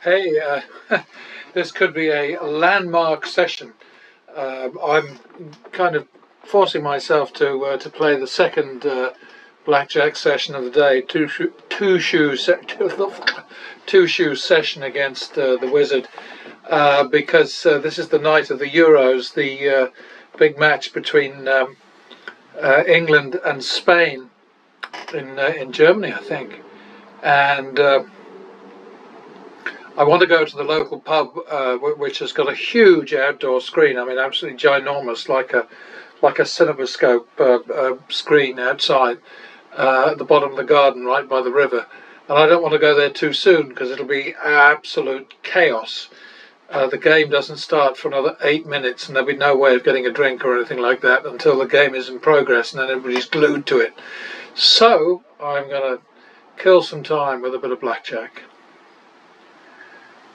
Hey, this could be a landmark session. I'm kind of forcing myself to play the second blackjack session of the day, two shoe session against the Wizard, because this is the night of the Euros, the big match between England and Spain in Germany, I think, and. I want to go to the local pub, which has got a huge outdoor screen. I mean, absolutely ginormous, like a cinemascope screen outside at the bottom of the garden, right by the river. And I don't want to go there too soon because it'll be absolute chaos. The game doesn't start for another 8 minutes, and there'll be no way of getting a drink or anything like that until the game is in progress, and then everybody's glued to it. So I'm going to kill some time with a bit of blackjack.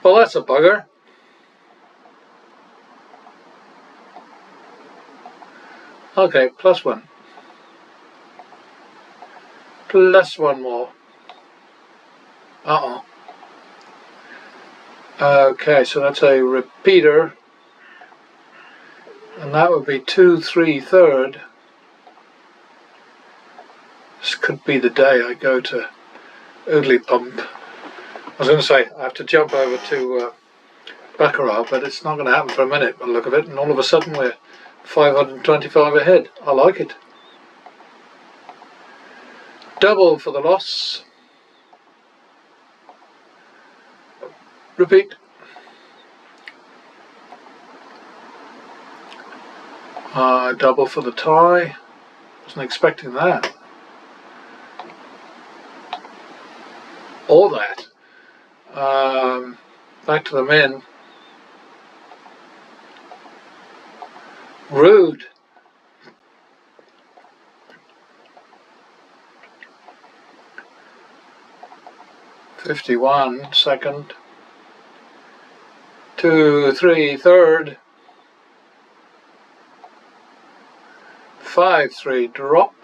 Well, that's a bugger. Okay, +1. +1 more. Uh-oh. Okay, so that's a repeater. And that would be 2, 3, third. This could be the day I go to Oodly Pump. I was going to say, I have to jump over to baccarat, but it's not going to happen for a minute by the look of it, and all of a sudden we're 525 ahead. I like it. Double for the loss. Repeat. Double for the tie. Wasn't expecting that. Or that. Back to the men. Rude. $51 second. 2, 3 third. 5, 3 drop.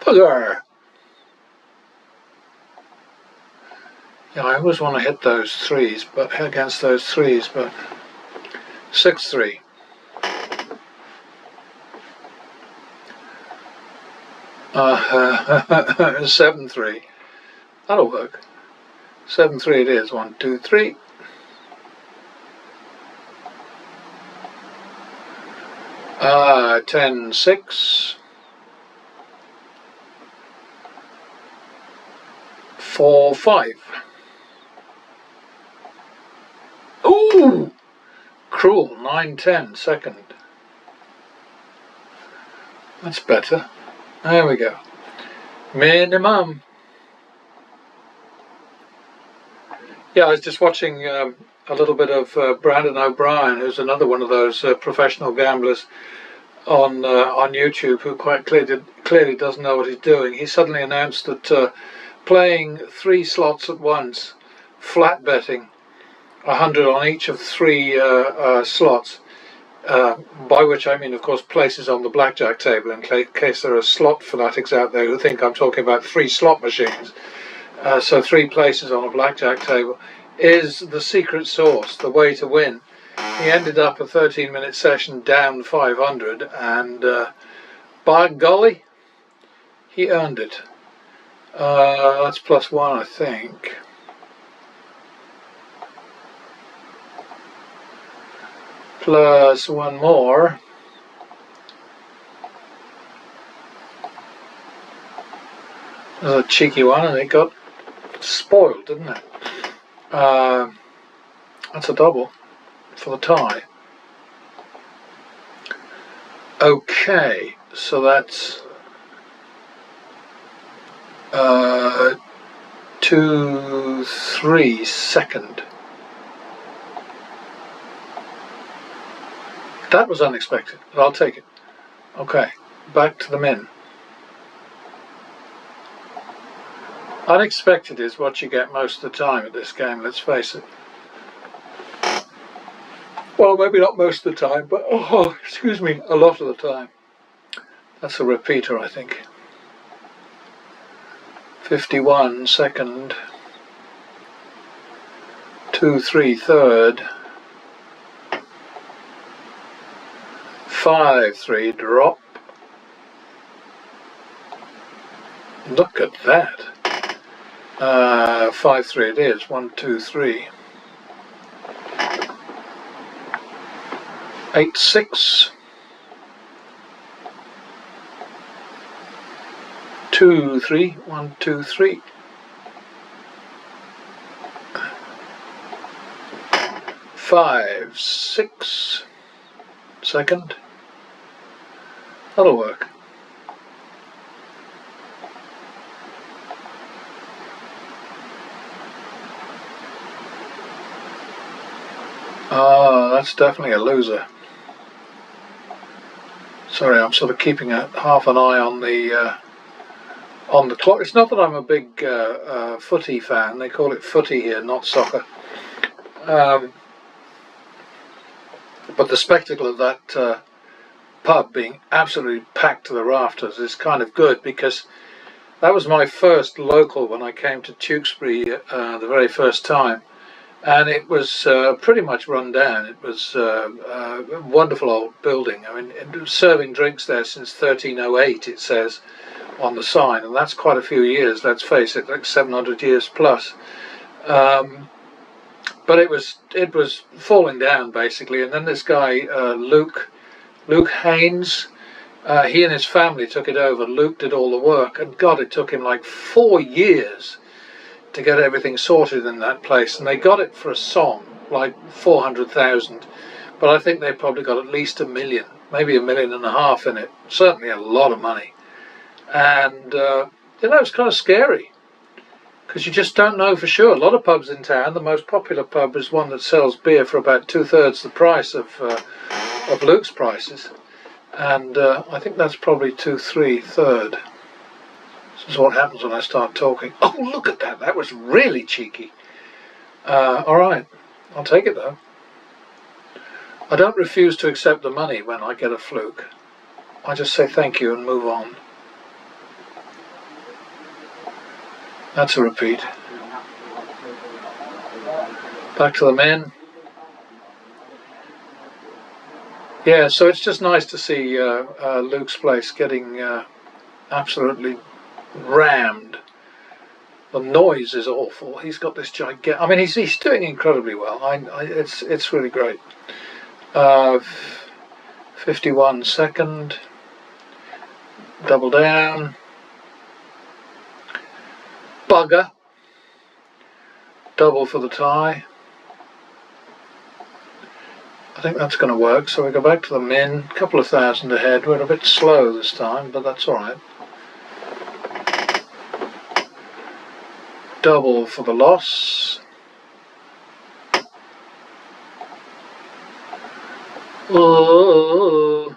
Bugger. Yeah, I always want to hit those threes, but against those threes, but 6, 3. Uh, 7, 3. That'll work. 7, 3 it is. 1, 2, 3. Uh, 10, 6. 4, 5. Ooh! Cruel. 9, 10 second. That's better. There we go. Minimum. Yeah, I was just watching a little bit of Brandon O'Brien, who's another one of those professional gamblers on YouTube, who quite clearly doesn't know what he's doing. He suddenly announced that playing 3 slots at once, flat betting 100 on each of 3 slots, by which I mean, of course, places on the blackjack table, in case there are slot fanatics out there who think I'm talking about 3 slot machines. So 3 places on a blackjack table is the secret sauce, the way to win. He ended up a 13-minute session down 500, and by golly, he earned it. That's +1, I think. +1 more. There's a cheeky one, and it got spoiled, didn't it? That's a double for the tie. Okay, so that's 2, 3 second. That was unexpected, but I'll take it. Okay, back to the men. Unexpected is what you get most of the time at this game, let's face it. Well, maybe not most of the time, but excuse me, a lot of the time. That's a repeater, I think. 51 second, 2-3 third, 5-3 drop. Look at that. 5-3 it is. 1, 2, 3. 8-6. 2-3. 1, 2, 3. 5-6. Second. That'll work. Oh, that's definitely a loser. Sorry, I'm sort of keeping half an eye on the clock. It's not that I'm a big footy fan. They call it footy here, not soccer. But the spectacle of that pub being absolutely packed to the rafters is kind of good, because that was my first local when I came to Tewkesbury the very first time, and it was pretty much run down. It was a wonderful old building. I mean, it was serving drinks there since 1308, it says on the sign, and that's quite a few years, let's face it, like 700 years plus. But it was falling down basically, and then this guy Luke Haynes, he and his family took it over. Luke did all the work, and God, it took him like 4 years to get everything sorted in that place, and they got it for a song, like 400,000, but I think they probably got at least $1 million, maybe $1.5 million in it. Certainly a lot of money. And it's kind of scary, because you just don't know for sure. A lot of pubs in town, the most popular pub is one that sells beer for about 2/3 the price of Luke's prices, and I think that's probably 2-3 third. This is what happens when I start talking. Oh, look at that. That was really cheeky. Alright, I'll take it though. I don't refuse to accept the money when I get a fluke. I just say thank you and move on. That's a repeat. Back to the men. Yeah, so it's just nice to see Luke's place getting absolutely rammed. The noise is awful. He's got this gigantic. I mean, he's doing incredibly well. It's really great. 51 second. Double down. Bugger. Double for the tie. I think that's going to work. So we go back to the min. A couple of thousand ahead. We're a bit slow this time, but that's all right. Double for the loss. Oh,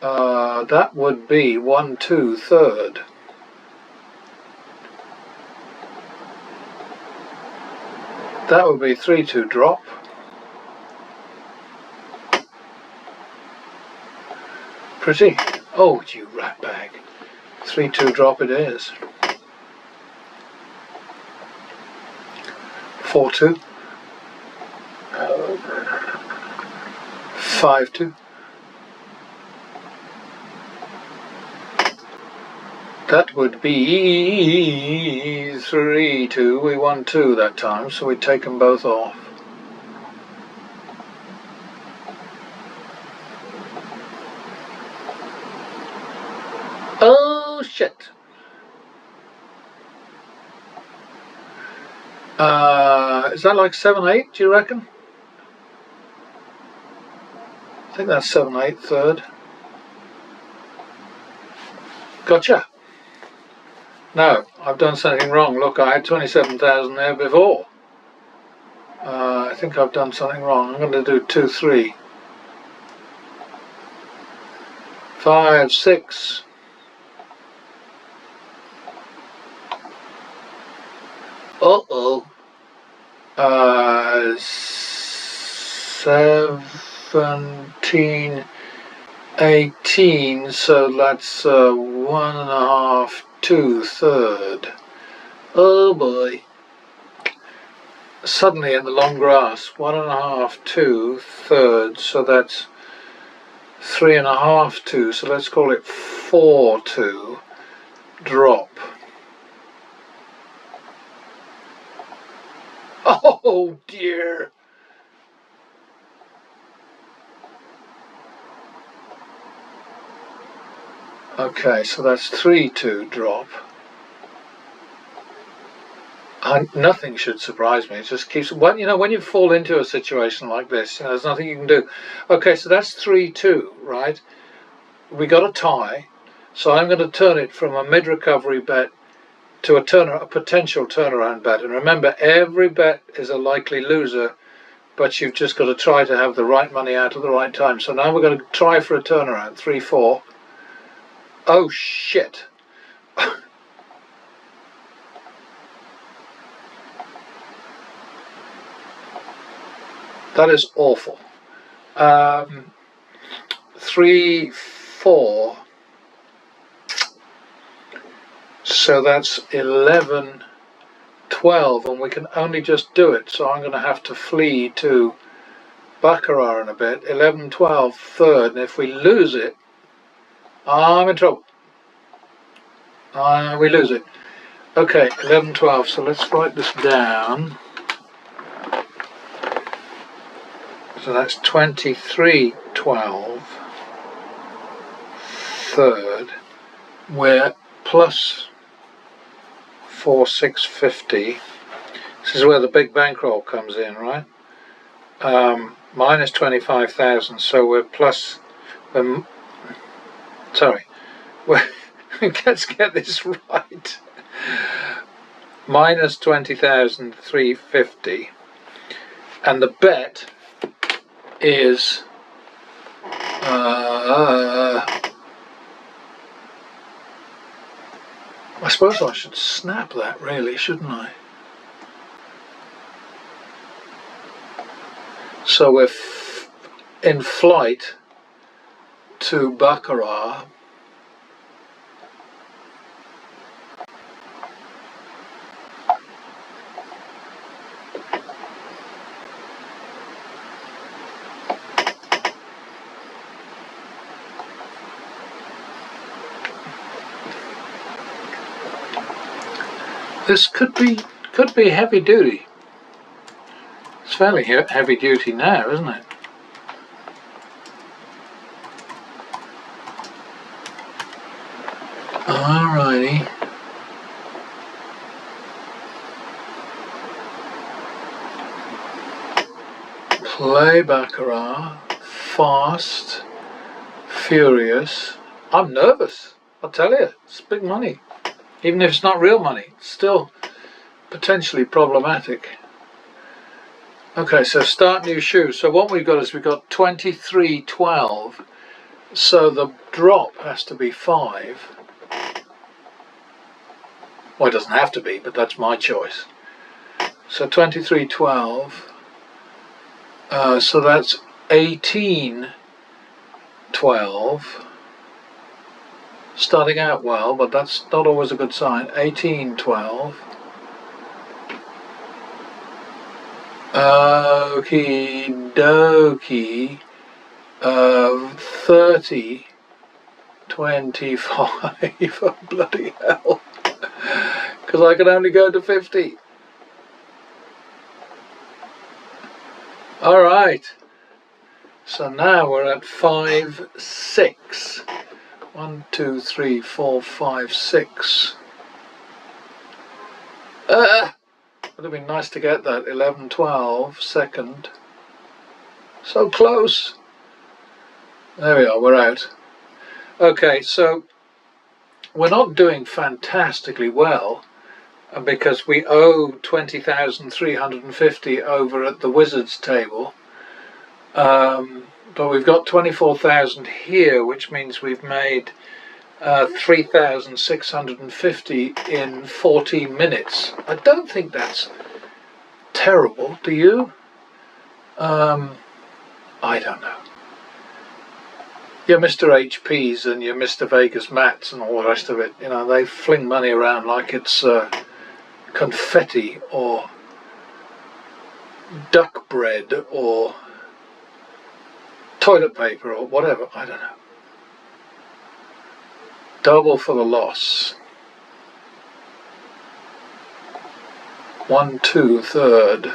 that would be 1, 2 third. That would be 3-2 drop. Pretty. Oh, you rat bag. 3-2 drop it is. 4-2. 5-2. That would be 3-2. We won 2 that time, so we take them both off. Oh shit. Is that like 7-8, do you reckon? I think that's 7-8 third. Gotcha. No, I've done something wrong. Look, I had 27,000 there before. I think I've done something wrong. I'm going to do 2-3. 5, 6. Uh-oh. 17, 18, so that's 1.5, 2 third. Oh boy. Suddenly in the long grass, 1.5, 2 thirds, so that's 3.5, 2, so let's call it 4, 2, drop. Oh dear. Okay, so that's 3, 2, drop. Nothing should surprise me. It just keeps, when you fall into a situation like this, there's nothing you can do. Okay, so that's 3, 2, right? We got a tie, so I'm going to turn it from a mid-recovery bet to a potential turnaround bet. And remember, every bet is a likely loser, but you've just got to try to have the right money out at the right time. So now we're going to try for a turnaround. 3, 4. Oh shit. That is awful. 3, 4. So that's 11, 12, and we can only just do it. So I'm going to have to flee to baccarat in a bit. 11, 12, third, and if we lose it, I'm in trouble. We lose it. Okay, 11, 12. So let's write this down. So that's 23, 12, third. We're plus 4, 6, 50. This is where the big bankroll comes in, right? Minus 25,000. So we're plus. Sorry. Let's get this right. Minus 20,350, and the bet is I suppose I should snap that, really, shouldn't I? So we're in flight to baccarat. This could be heavy duty. It's fairly heavy duty now, isn't it? Alrighty. Play baccarat, fast, furious. I'm nervous, I'll tell you. It's big money. Even if it's not real money, it's still potentially problematic. Okay, so start new shoe. So what we've got is we've got 23, 12. So the drop has to be 5. Well, it doesn't have to be, but that's my choice. So 23, 12. So that's 18, 12. Starting out well, but that's not always a good sign. 18, 12. Okie dokie. 30, 25. Oh, bloody hell. Because I can only go to 50. Alright. So now we're at 5, 6. 1, 2, 3, 4, 5, 6. Would have been nice to get that. 11, 12, second. So close. There we are, we're out. Okay, so we're not doing fantastically well because we owe 20,350 over at the Wizards table. But we've got 24,000 here, which means we've made 3,650 in 14 minutes. I don't think that's terrible, do you? I don't know. your Mr. HPs and your Mr. Vegas Mats and all the rest of it, you know, they fling money around like it's confetti or duck bread or toilet paper or whatever, I don't know. Double for the loss. 1, 2, third.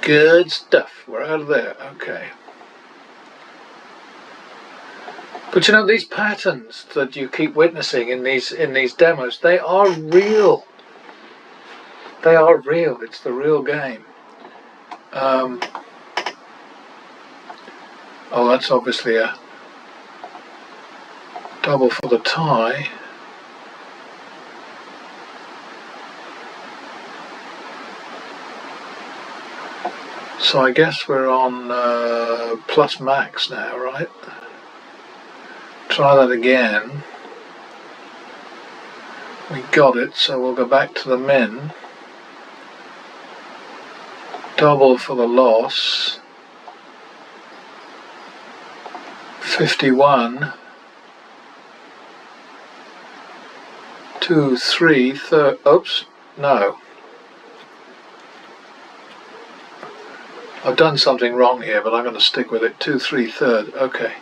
Good stuff, we're out of there, okay. But you know, these patterns that you keep witnessing in these demos, they are real. They are real, it's the real game. Oh, that's obviously a double for the tie. So I guess we're on plus max now, right? Try that again. We got it, so we'll go back to the min. Double for the loss. 51. 2, 3, third. Oops, no. I've done something wrong here, but I'm going to stick with it. 2, 3, third. Okay.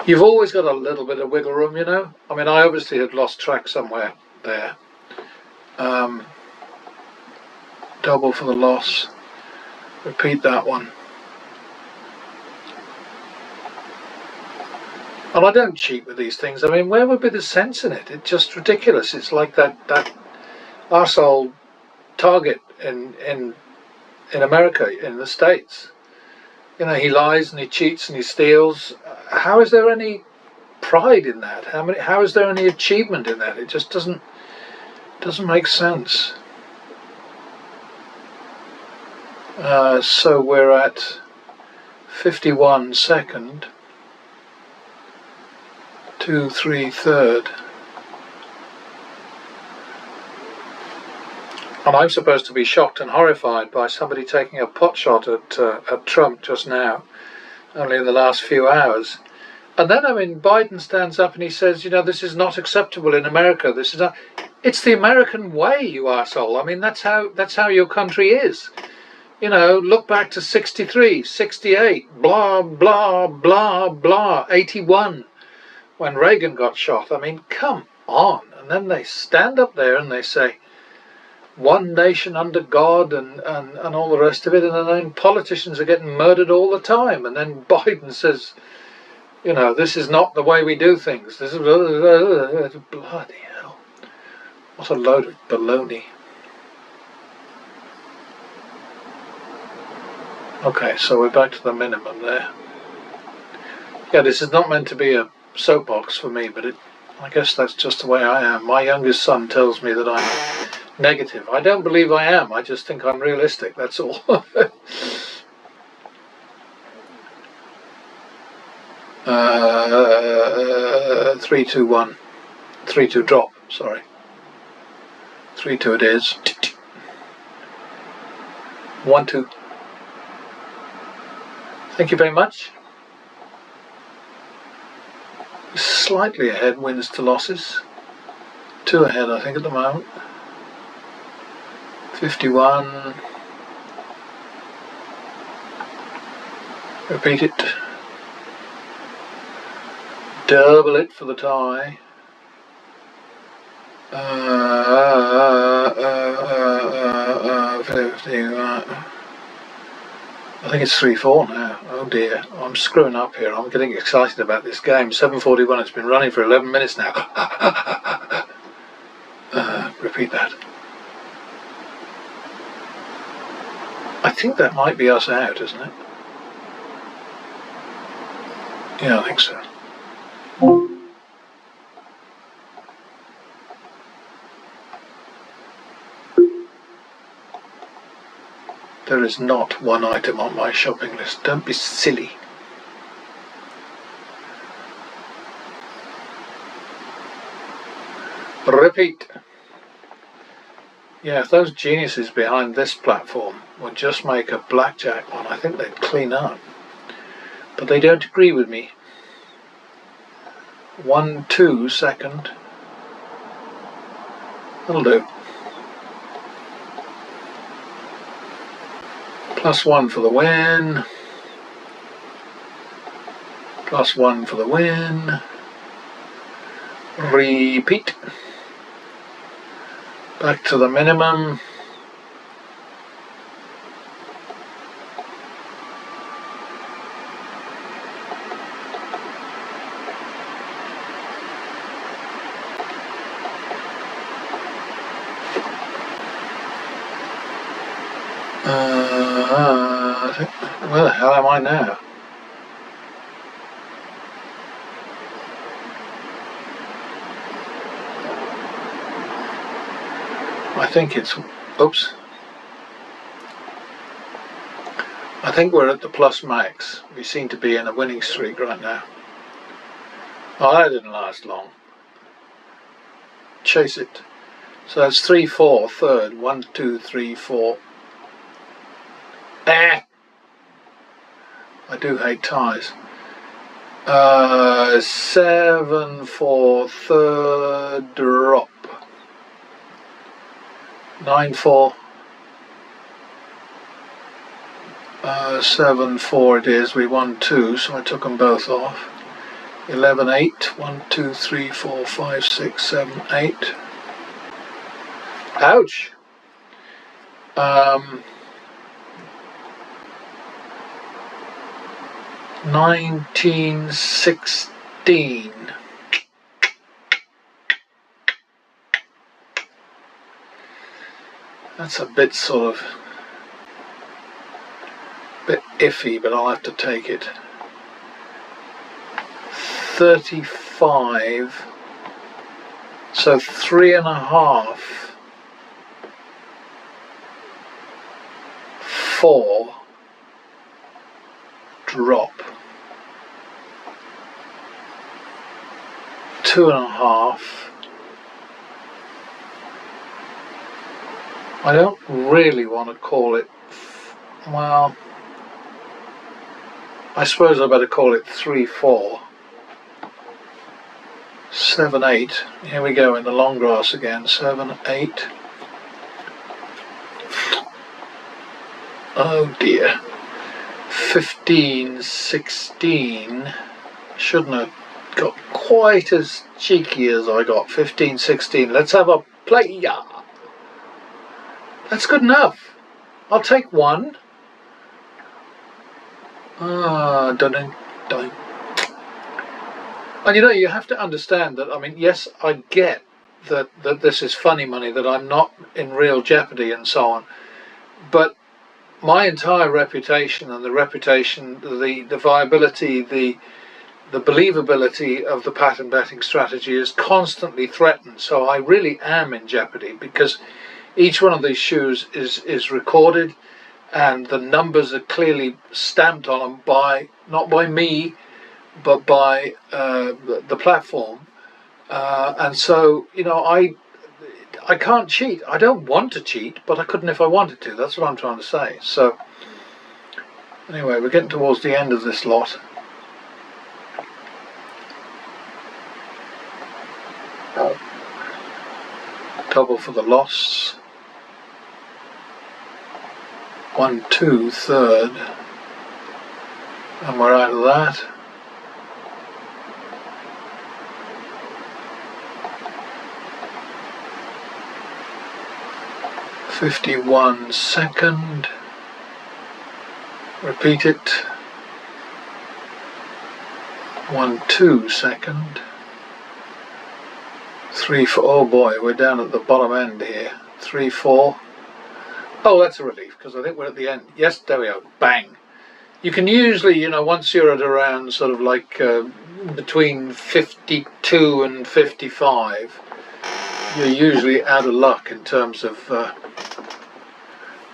You've always got a little bit of wiggle room, you know. I mean, I obviously had lost track somewhere there. Double for the loss. Repeat that one. And I don't cheat with these things. I mean, where would be the sense in it? It's just ridiculous. It's like that arsehole Target in America, in the States. You know, he lies and he cheats and he steals. How is there any pride in that? How is there any achievement in that? It just doesn't make sense. So we're at 51 second. 2, 3, third. And I'm supposed to be shocked and horrified by somebody taking a pot shot at Trump just now, only in the last few hours. And then, I mean, Biden stands up and he says, you know, this is not acceptable in America. This is not. It's the American way, you arsehole. I mean, that's how your country is. You know, look back to 63, 68, blah, blah, blah, blah, 81, when Reagan got shot. I mean, come on. And then they stand up there and they say, one nation under God and all the rest of it, and then politicians are getting murdered all the time. And then Biden says, you know, this is not the way we do things. This is bloody hell. What a load of baloney. Okay, so we're back to the minimum there. Yeah, this is not meant to be a soapbox for me, but I guess that's just the way I am. My youngest son tells me that I'm negative. I don't believe I am. I just think I'm realistic, that's all. 3, 2, 1. 3, 2 drop, sorry. 3, 2 it is. 1, 2. Thank you very much. Slightly ahead, wins to losses. 2 ahead, I think, at the moment. 51. Repeat it. Double it for the tie. 50. I think it's 3-4 now. Oh dear, I'm screwing up here. I'm getting excited about this game. 7:41. It's been running for 11 minutes now. Repeat that. I think that might be us out, isn't it? Yeah, I think so. There is not one item on my shopping list. Don't be silly. Repeat. Yeah, if those geniuses behind this platform would just make a blackjack one, I think they'd clean up. but they don't agree with me. 1-2 second. That'll do. +1 for the win. +1 for the win. Repeat. Back to the minimum. Where the hell am I now? I think it's, oops. I think we're at the plus max. We seem to be in a winning streak right now. Oh, that didn't last long. Chase it. So that's 3-4, third. 1, 2, 3, 4. I do hate ties. 7 for third, drop. 9-4. 7-4 it is. We won 2, so I took them both off. 11-8. 1, 2, 3, 4, 5, 6, 7, 8. Ouch. 1916. That's a bit sort of bit iffy, but I'll have to take it. 35. So 3.5. 4. Drop. 2.5. I don't really want to call it, well, I suppose I better call it 3-4. 7-8. Here we go in the long grass again. 7-8. Oh dear. 15-16. Shouldn't have got quite as cheeky as I got. 15-16. Let's have a play. That's good enough. I'll take one. Dun. And you know, you have to understand that, I mean, yes, I get that this is funny money, that I'm not in real jeopardy and so on, but my entire reputation and the reputation, the viability, the believability of the pattern betting strategy is constantly threatened. So I really am in jeopardy, because each one of these shoes is recorded, and the numbers are clearly stamped on them by, not by me, but by the platform. And so, you know, I can't cheat. I don't want to cheat, but I couldn't if I wanted to. That's what I'm trying to say. So anyway, we're getting towards the end of this lot. Double for the loss. 1, 2, third. And we're out of that. $51 second. Repeat it. 1, 2 second. 3, 4. Oh boy, we're down at the bottom end here. 3, 4. Oh, that's a relief, because I think we're at the end. Yes, there we are. Bang. You can usually, you know, once you're at around sort of like between 52 and 55, you're usually out of luck in terms of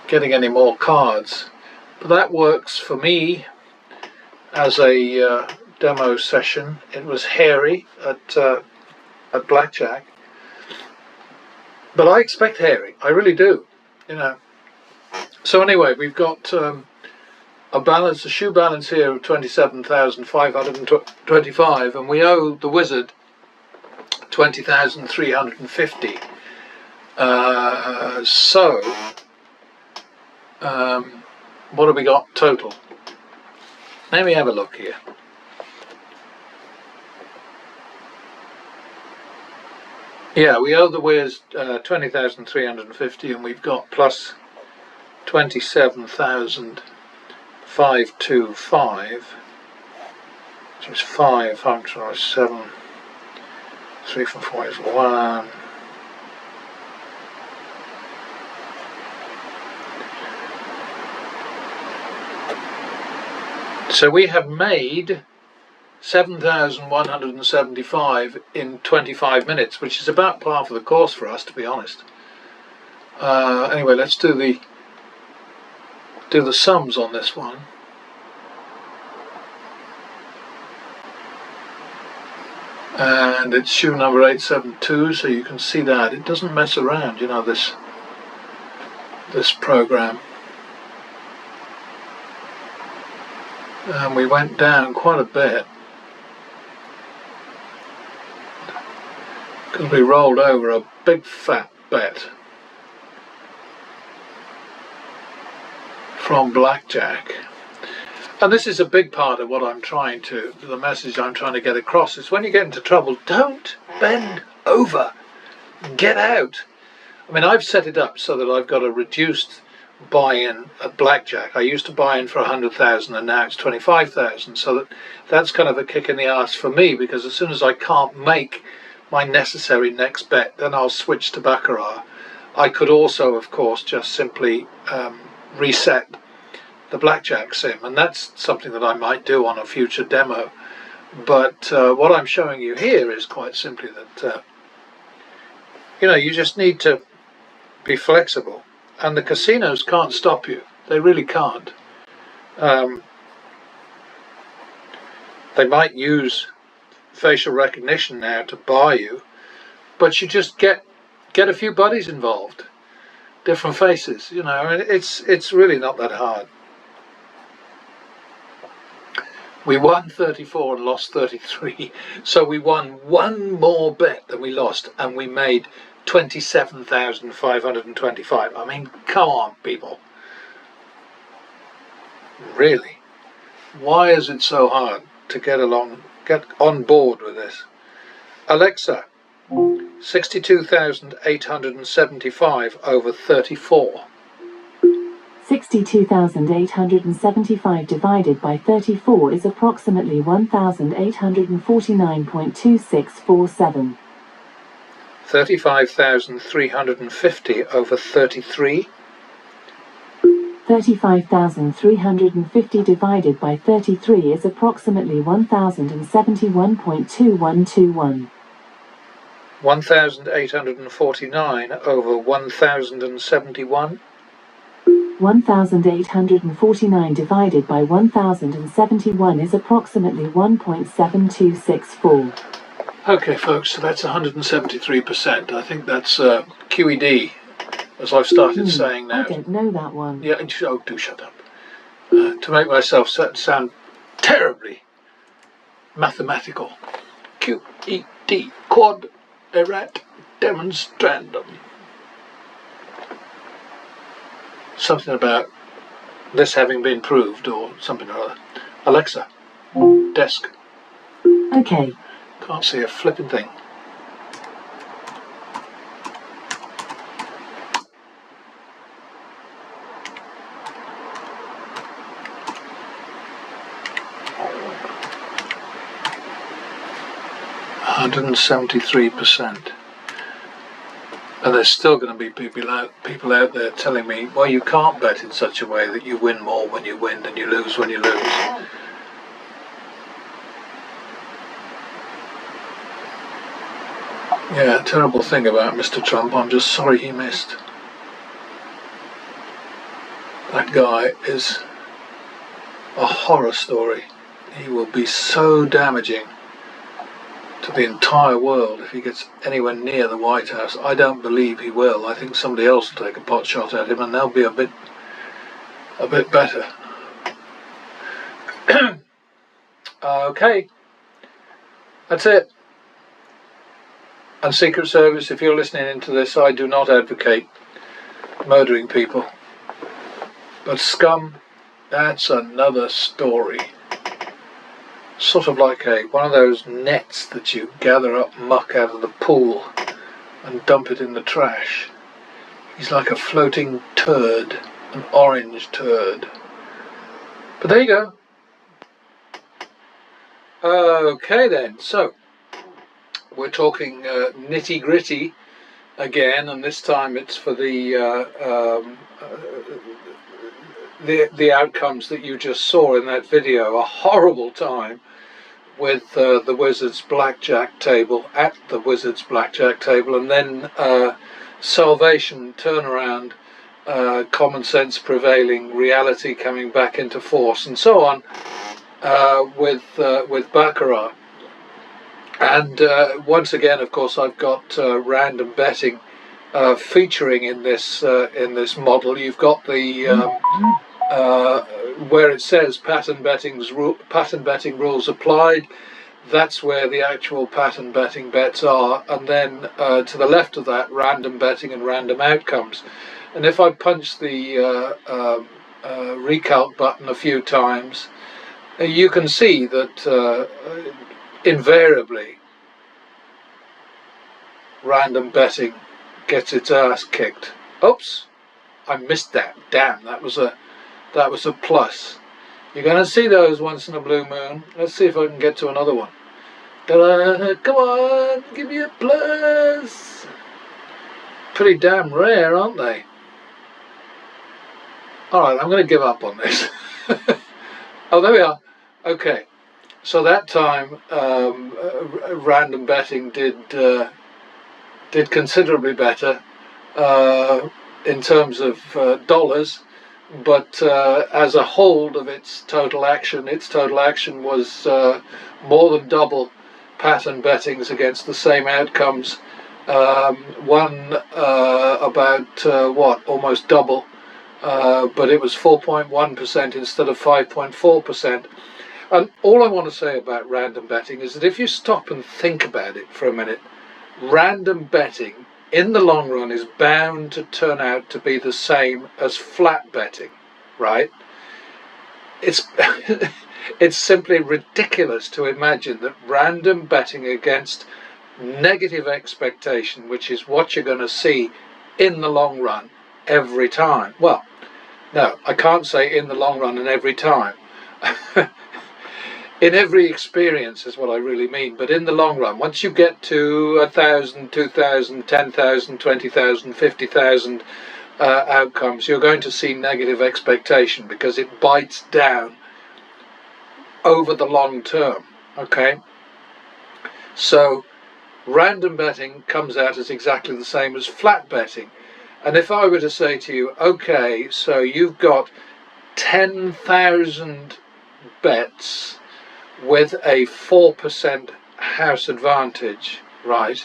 getting any more cards. But that works for me as a demo session. It was hairy at blackjack, but I expect hairy. I really do, you know. So anyway, we've got a shoe balance here of 27,525, and we owe the wizard 20,350. So what have we got total? Let me have a look here. Yeah, we owe the Wiz 20,350, and we've got plus 27,525, which is 5, 7, 3 from 4 is 1. So we have made 7,175 in 25 minutes, which is about par for the course for us, to be honest. Anyway, let's do the sums on this one. And it's shoe number 872, so you can see that it doesn't mess around, you know, this program. And we went down quite a bit because we rolled over a big fat bet from blackjack. And this is a big part of what the message I'm trying to get across is when you get into trouble, don't bend over, get out. I mean, I've set it up so that I've got a reduced buy-in at blackjack. I used to buy in for 100,000 and now it's 25,000, so that's kind of a kick in the arse for me, because as soon as I can't make my necessary next bet, then I'll switch to baccarat. I could also, of course, just simply reset the blackjack sim, and that's something that I might do on a future demo. But what I'm showing you here is quite simply that you know, you just need to be flexible. And the casinos can't stop you. They really can't. They might use facial recognition now to bar you, but you just get a few buddies involved, different faces. You know, and it's really not that hard. We won 34 and lost 33, so we won one more bet than we lost, and we made 27,525. I mean, come on, people. Really? Why is it so hard to get on board with this? Alexa, 62,875 over 34. 62,875 divided by 34 is approximately 1,849.2647. 35,350 over 33. 35,350 divided by 33 is approximately 1,071.2121. 1,849 over 1,071. 1,849 divided by 1,071 is approximately 1.7264. Okay, folks, so that's 173%. I think that's QED, as I've started saying now. I don't know that one. Yeah, oh, do shut up. To make myself sound terribly mathematical. QED, quad erat demonstrandum. Something about this having been proved, or something or other. Alexa, desk. Okay. Can't see a flipping thing. %173%. And there's still going to be people out there telling me, well, you can't bet in such a way that you win more when you win than you lose when you lose. Yeah, terrible thing about Mr. Trump. I'm just sorry he missed. That guy is a horror story. He will be so damaging to the entire world if he gets anywhere near the White House. I don't believe he will. I think somebody else will take a pot shot at him, and they'll be a bit better. Okay, that's it. And Secret Service, if you're listening into this, I do not advocate murdering people. But scum, that's another story. Sort of like one of those nets that you gather up muck out of the pool and dump it in the trash. He's like a floating turd, an orange turd. But there you go. Okay then, so we're talking nitty gritty again, and this time it's for the outcomes that you just saw in that video. A horrible time with the Wizard's blackjack table, at the Wizard's blackjack table, and then salvation, turnaround, common sense prevailing, reality coming back into force, and so on with baccarat. And once again, of course, I've got random betting featuring in this model. You've got the where it says pattern betting rules applied. That's where the actual pattern betting bets are, and then to the left of that, random betting and random outcomes. And if I punch the recalc button a few times, you can see that invariably random betting gets its ass kicked. Oops, I missed that. Damn, that was a plus. You're going to see those once in a blue moon. Let's see if I can get to another one. Ta-da, come on, give me a plus. Pretty damn rare, aren't they? Alright, I'm going to give up on this. Oh, there we are. Okay, so that time random betting did considerably better in terms of dollars, but as a whole of its total action was more than double pattern bettings against the same outcomes. One about almost double, but it was 4.1% instead of 5.4%. And all I want to say about random betting is that if you stop and think about it for a minute, random betting in the long run is bound to turn out to be the same as flat betting, right? It's it's simply ridiculous to imagine that random betting against negative expectation, which is what you're going to see in the long run every time. Well, no, I can't say in the long run and every time. In every experience is what I really mean, but in the long run, once you get to 1,000, 2,000, 10,000, 20,000, 50,000 outcomes, you're going to see negative expectation because it bites down over the long term, okay? So random betting comes out as exactly the same as flat betting. And if I were to say to you, okay, so you've got 10,000 bets with a 4% house advantage, right?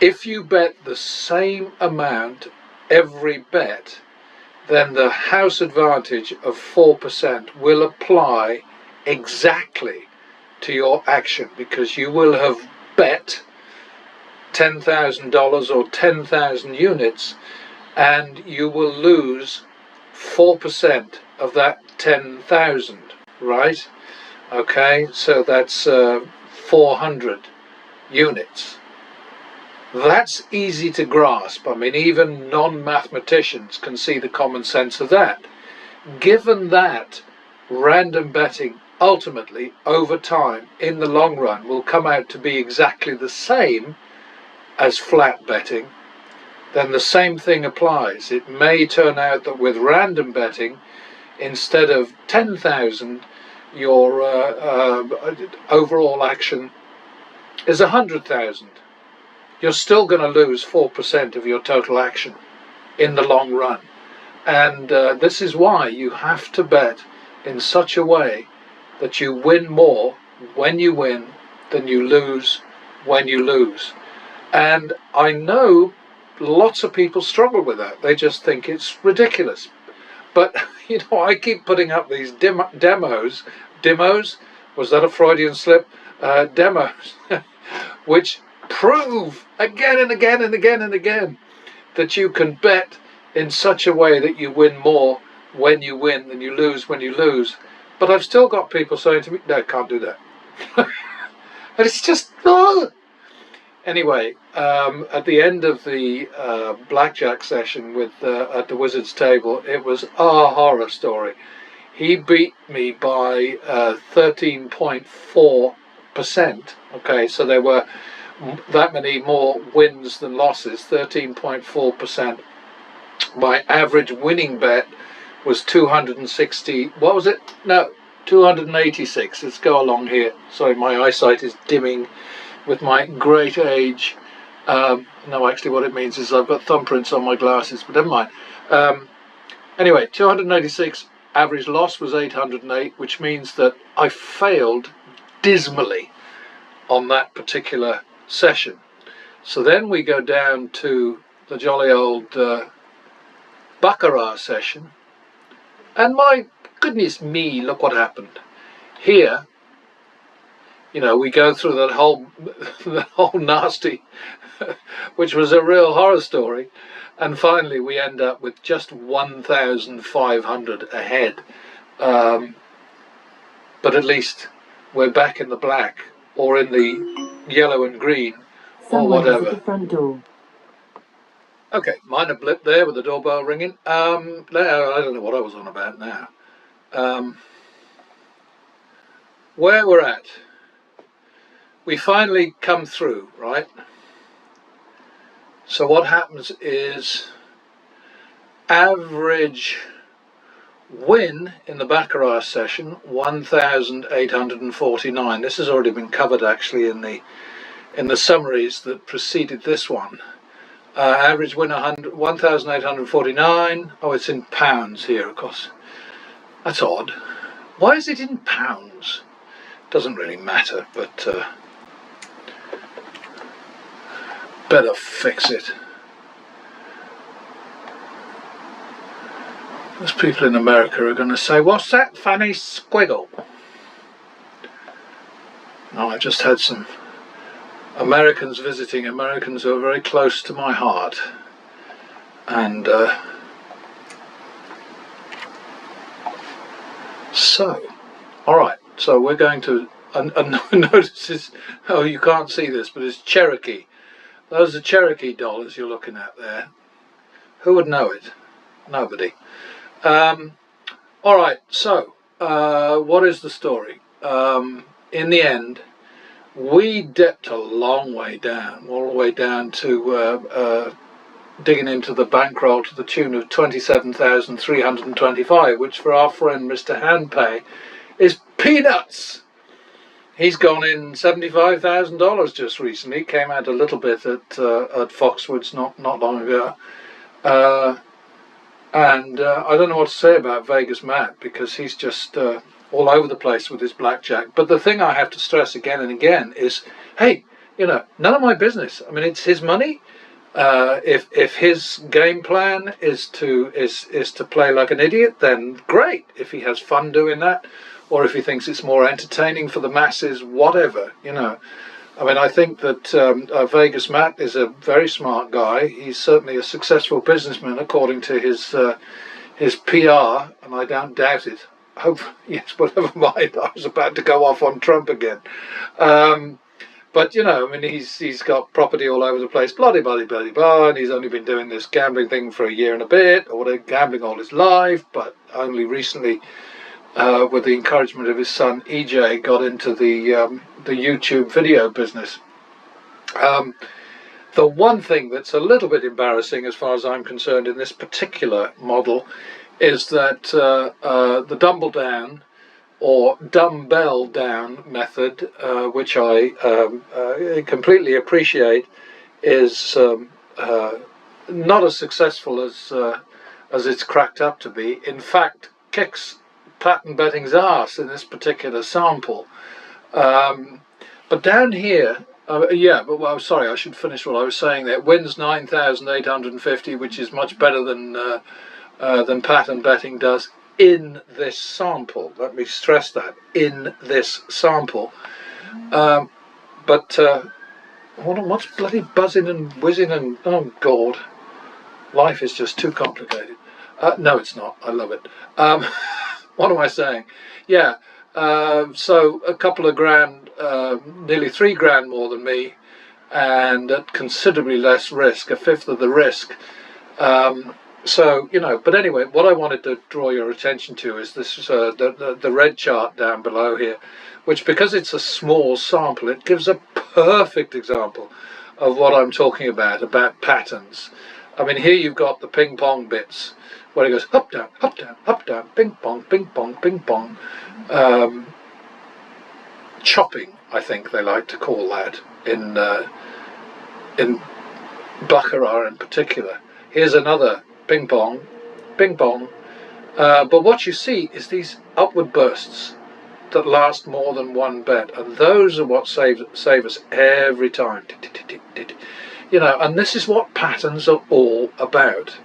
If you bet the same amount every bet, then the house advantage of 4% will apply exactly to your action, because you will have bet $10,000 or 10,000 units, and you will lose 4% of that 10,000, right? Okay, so that's 400 units. That's easy to grasp. I mean, even non-mathematicians can see the common sense of that. Given that random betting ultimately, over time, in the long run, will come out to be exactly the same as flat betting, then the same thing applies. It may turn out that with random betting, instead of 10,000, your overall action is 100,000. You're still going to lose 4% of your total action in the long run. And this is why you have to bet in such a way that you win more when you win than you lose when you lose. And I know lots of people struggle with that. They just think it's ridiculous. But, you know, I keep putting up these demos, was that a Freudian slip? Demos, which prove again and again and again and again that you can bet in such a way that you win more when you win than you lose when you lose. But I've still got people saying to me, no, can't do that. And it's just, Anyway, at the end of the blackjack session with at the Wizard's table, it was a horror story. He beat me by 13.4%. Okay, so there were that many more wins than losses, 13.4%. My average winning bet was 260, what was it? No, 286. Let's go along here. Sorry, my eyesight is dimming with my great age. No, actually what it means is I've got thumbprints on my glasses, but never mind. Anyway, 286, average loss was 808, which means that I failed dismally on that particular session. So then we go down to the jolly old baccarat session, and my goodness me, look what happened. Here, you know, we go through that whole nasty, which was a real horror story, and finally we end up with just 1,500 ahead. But at least we're back in the black, or in the yellow and green, or whatever. At the front door. Okay, minor blip there with the doorbell ringing. I don't know what I was on about now. Where we're at, we finally come through, right? So what happens is average win in the baccarat session 1,849. This has already been covered actually in the summaries that preceded this one. Average win 1,849. Oh, it's in pounds here, of course. That's odd. Why is it in pounds? Doesn't really matter, but better fix it. Those people in America are going to say, what's that funny squiggle? No, I just had some Americans visiting, Americans who are very close to my heart. And so, alright, so we're going to, notice this, oh, you can't see this, but it's Cherokee. Those are Cherokee dollars you're looking at there. Who would know it? Nobody. Alright, so what is the story? In the end, we dipped a long way down, all the way down to digging into the bankroll to the tune of 27,325, which for our friend Mr. Handpay is peanuts. He's gone in $75,000 just recently. Came out a little bit at Foxwoods not long ago. And I don't know what to say about Vegas Matt, because he's just all over the place with his blackjack. But the thing I have to stress again and again is, hey, you know, none of my business. I mean, it's his money. If his game plan is to play like an idiot, then great. If he has fun doing that, or if he thinks it's more entertaining for the masses, whatever, you know. I mean, I think that Vegas Matt is a very smart guy. He's certainly a successful businessman, according to his PR, and I don't doubt it. Hope, yes, but never mind. I was about to go off on Trump again. But, you know, I mean, he's got property all over the place, bloody, and he's only been doing this gambling thing for a year and a bit, or gambling all his life, but only recently, with the encouragement of his son, EJ, got into the YouTube video business. The one thing that's a little bit embarrassing, as far as I'm concerned, in this particular model, is that the dumbbell down, or dumbbell down method, which I completely appreciate, is not as successful as it's cracked up to be. In fact, kicks pattern betting's ass in this particular sample. But down here, well, sorry, I should finish what I was saying there. Wins 9,850, which is much better than than pattern betting does in this sample. Let me stress that, in this sample. But what's bloody buzzing and whizzing and, oh God, life is just too complicated. No, it's not. I love it. What am I saying? Yeah, so a couple of grand, nearly £3 more than me, and at considerably less risk, a fifth of the risk. So, you know, but anyway, what I wanted to draw your attention to is this, the red chart down below here, which, because it's a small sample, it gives a perfect example of what I'm talking about patterns. I mean, here you've got the ping pong bits, where it goes up, down, ping pong, ping pong, ping pong. Chopping, I think they like to call that in baccarat in particular. Here's another ping pong, ping pong. But what you see is these upward bursts that last more than one bet, and those are what save us every time. You know, and this is what patterns are all about.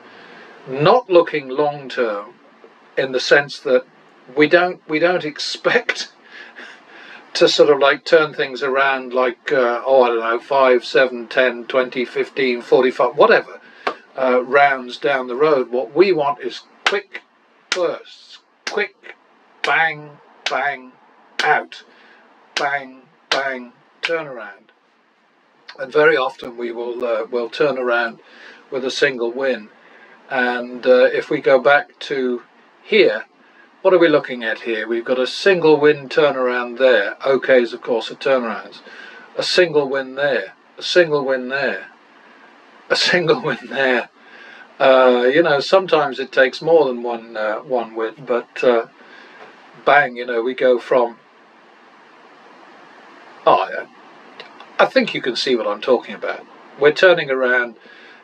Not looking long term, in the sense that we don't expect to sort of like turn things around like I don't know, 5, 7, 10, 20, 15, 45, whatever rounds down the road. What we want is quick bursts, quick bang bang out, bang bang turnaround. And very often we will turn around with a single win. And if we go back to here, what are we looking at here? We've got a single win turnaround there. OKs, of course, are turnarounds. A single win there, a single win there, a single win there. You know, sometimes it takes more than one win, but bang, you know, we go from... I think you can see what I'm talking about. We're turning around,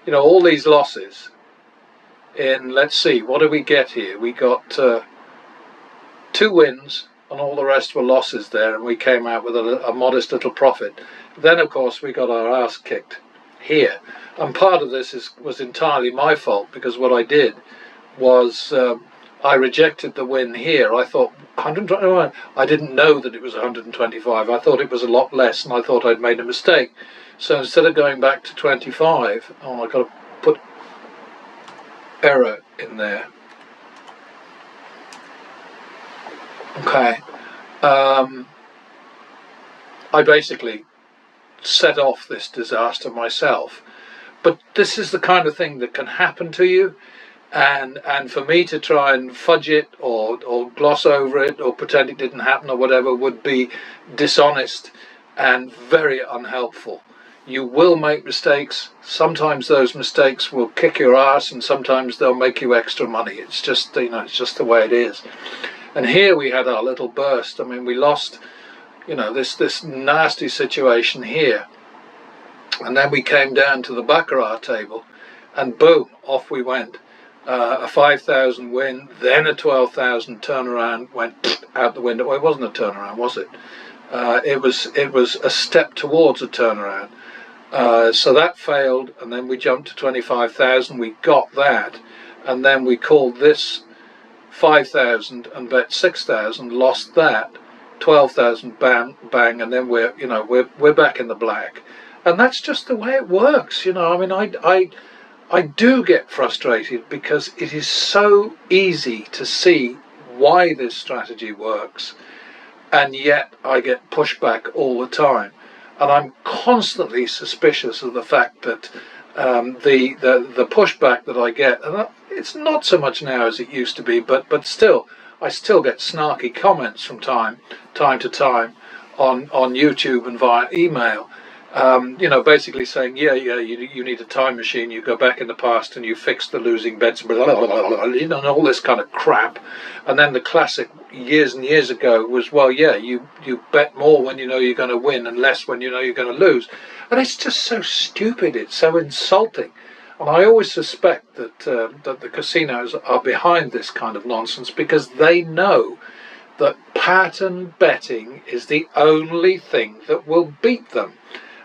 you know, all these losses in, let's see, what do we get here? We got 2 wins and all the rest were losses there, and we came out with a modest little profit. Then, of course, we got our ass kicked here. And part of this was entirely my fault, because what I did was I rejected the win here. I thought 121. I didn't know that it was 125. I thought it was a lot less, and I thought I'd made a mistake. So instead of going back to 25, oh, I've got to put error in there. Okay. I basically set off this disaster myself. But this is the kind of thing that can happen to you, and for me to try and fudge it or gloss over it or pretend it didn't happen or whatever would be dishonest and very unhelpful. You will make mistakes. Sometimes those mistakes will kick your ass, and sometimes they'll make you extra money. It's just, you know, it's just the way it is. And here we had our little burst. I mean, we lost, you know, this nasty situation here. And then we came down to the baccarat table, and boom, off we went. A 5,000 win, then a 12,000 turnaround, went out the window. Well, it wasn't a turnaround, was it? It was a step towards a turnaround. So that failed, and then we jumped to 25,000. We got that, and then we called this 5,000 and bet 6,000. Lost that, 12,000, bang, bang, and then we're back in the black. And that's just the way it works, you know. I mean, I do get frustrated because it is so easy to see why this strategy works, and yet I get pushback all the time. And I'm constantly suspicious of the fact that the pushback that I get, and it's not so much now as it used to be, but still, I still get snarky comments from time to time on YouTube and via email. You know, basically saying, you need a time machine, you go back in the past and you fix the losing bets, you know, and all this kind of crap. And then the classic years and years ago was, well, yeah, you bet more when you know you're going to win and less when you know you're going to lose. And it's just so stupid, it's so insulting. And I always suspect that the casinos are behind this kind of nonsense, because they know that pattern betting is the only thing that will beat them.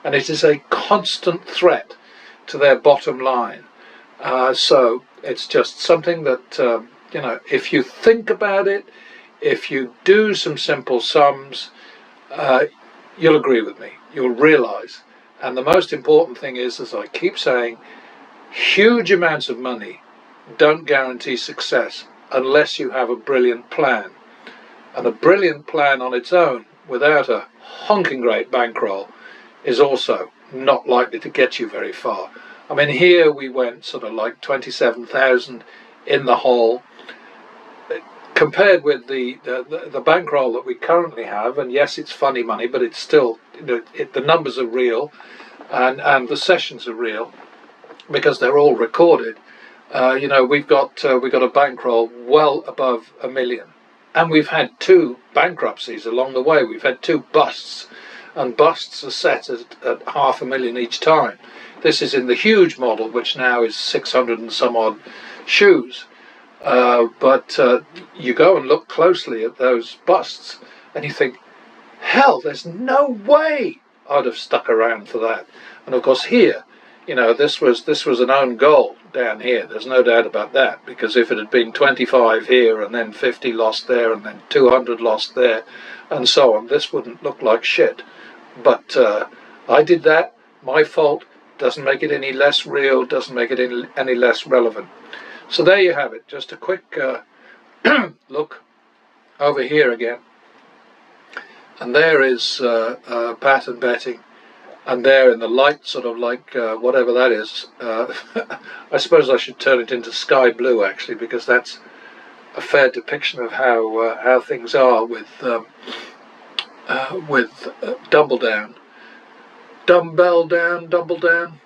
And it is a constant threat to their bottom line. So It's just something that, you know, if you think about it, if you do some simple sums, you'll agree with me. You'll realise. And the most important thing is, as I keep saying, huge amounts of money don't guarantee success unless you have a brilliant plan. And a brilliant plan on its own, without a honking great bankroll, is also not likely to get you very far. I mean, here we went sort of like 27,000 in the hole. Compared with the bankroll that we currently have, and yes, it's funny money, but it's still, you know, the numbers are real, and the sessions are real because they're all recorded. You know, we've got a bankroll well above $1 million, and we've had 2 bankruptcies along the way. We've had 2 busts, and busts are set at $500,000 each time. This is in the huge model, which now is 600 and some odd shoes. But you go and look closely at those busts and you think, hell, there's no way I'd have stuck around for that. And of course here, you know, this was an own goal down here. There's no doubt about that, because if it had been 25 here and then 50 lost there and then 200 lost there and so on, this wouldn't look like shit. But I did that, my fault, doesn't make it any less real, doesn't make it any less relevant. So there you have it, just a quick look over here again. And there is pattern betting, and there in the light, sort of like whatever that is. I suppose I should turn it into sky blue actually, because that's a fair depiction of how things are with dumbbell down. Dumbbell down, double down.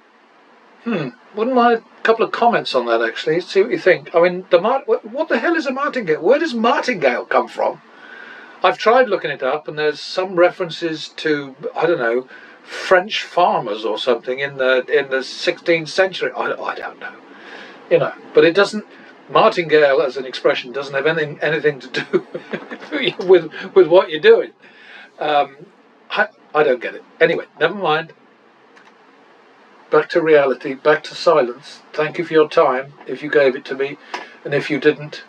Wouldn't mind a couple of comments on that actually. See what you think. I mean, what the hell is a martingale? Where does martingale come from? I've tried looking it up, and there's some references to, I don't know, French farmers or something in the 16th century. I don't know, you know. But it doesn't. Martingale as an expression doesn't have anything to do with what you're doing. I don't get it. Anyway, never mind. Back to reality, back to silence. Thank you for your time, if you gave it to me, and if you didn't,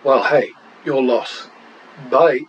well, hey, your loss. Bye.